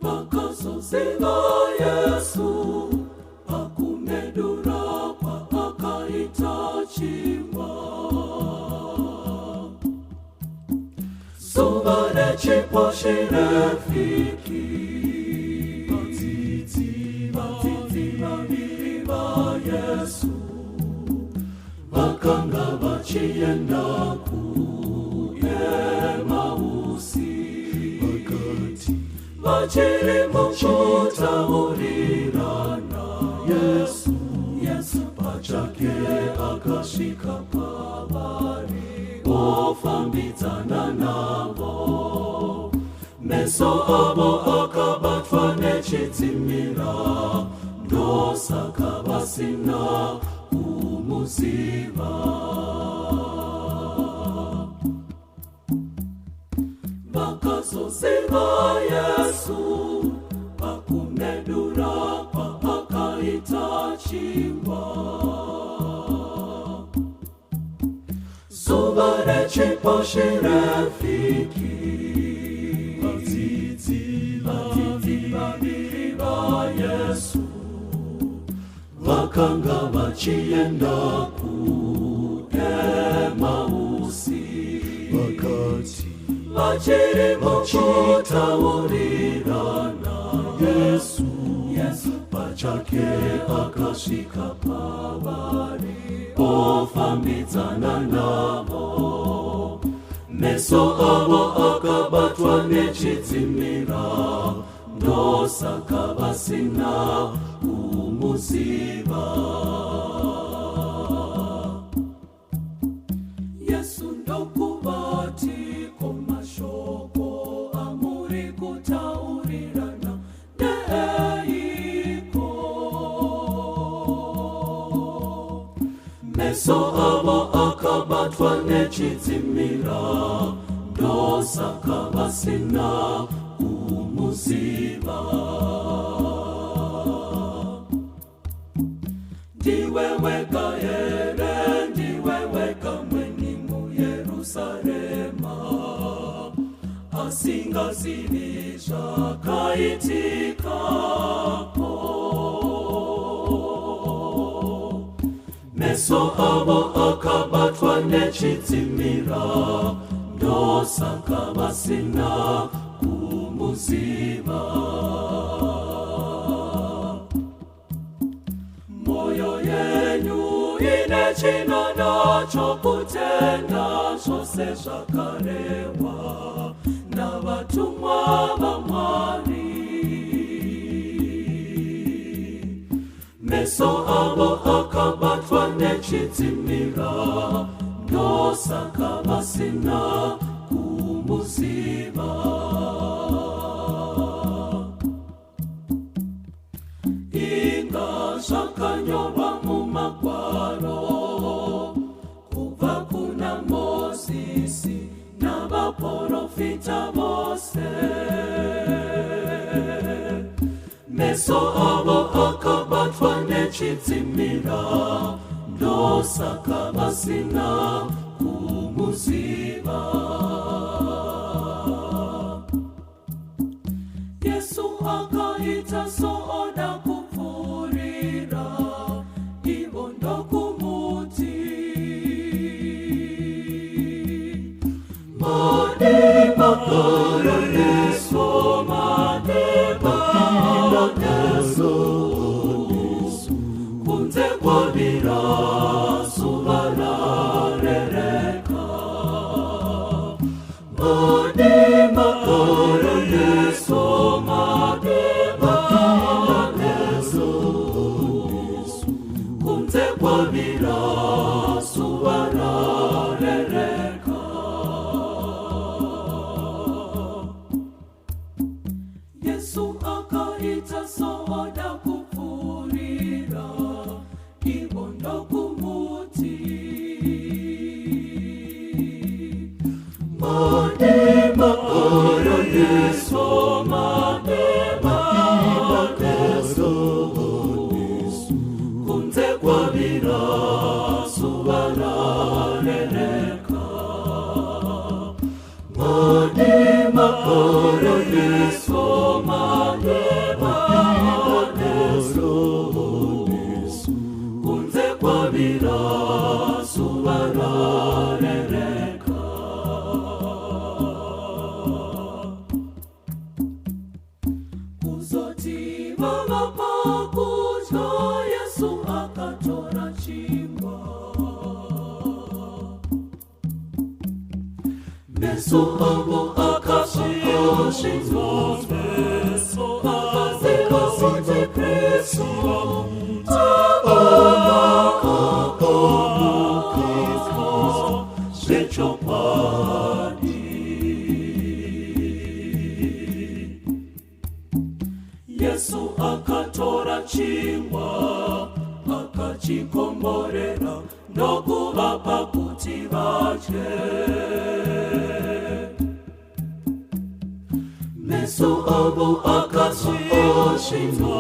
Pakazozinga Yesu akumedura kwa akaitachimba Suvane chiposhirefiki Batiti babiriba Yesu Bakanga bachienda Emausi Bakati Bachiri mukutaurirana Yesu pachake akashika pabari ofambitana nabo meso abo akabatwa nechitimira ndosakabasina umuziba Bakazozinga Yesu akumedura kwa akaitachimba Suvane chiposhirefiki Batiti babiriba Yesu Bakanga bachienda Emausi Bakati Bachiri mukutaurirana Yesu pachake akashika pabari ofambitana nabo meso abo akabatwa nechitimira ndosakabasina umuziba Yesu ndokubati komashoko amuri kutaurirana neiko meso abo akabatwa nechitimira ndosakabasina umuziba Ndiweweka ere ndiweweka mweni mu Yerusalema asingazinisha kaitikapo meso abo akabatwa nechitimira ndosakabasina umuziba moyo yenyu inechinana chokutenda chose zvakarewa navatumwa vaMwari meso avo akabatwa nechitimira ndosakabasina kumuziva inga zvakanyorwa mumagwaro kubva kuna Mozisi navaprofita vose meso avo akabatwa nechitimira ndosakabasina kumuziva Yesu akaita soda kupfurira ivo ndokumuti madebakaraneso madebakaraneso kunze kwabira zuva rarereka madebakaraneso madebakaraneso kunze kwabira zuva rarereka Yesu akaita soda kupfurira ivo ndokumuti madebakaraneso madebakaraneso kunze kwabira zuva rarereka madebakaraneso Yesu abo akashindwa Yesu akazihoze Kristo Kristo Shechopani Yesu akatora chingwa akachikomborera ndokuvapa kuti vadye meso avo akashindwa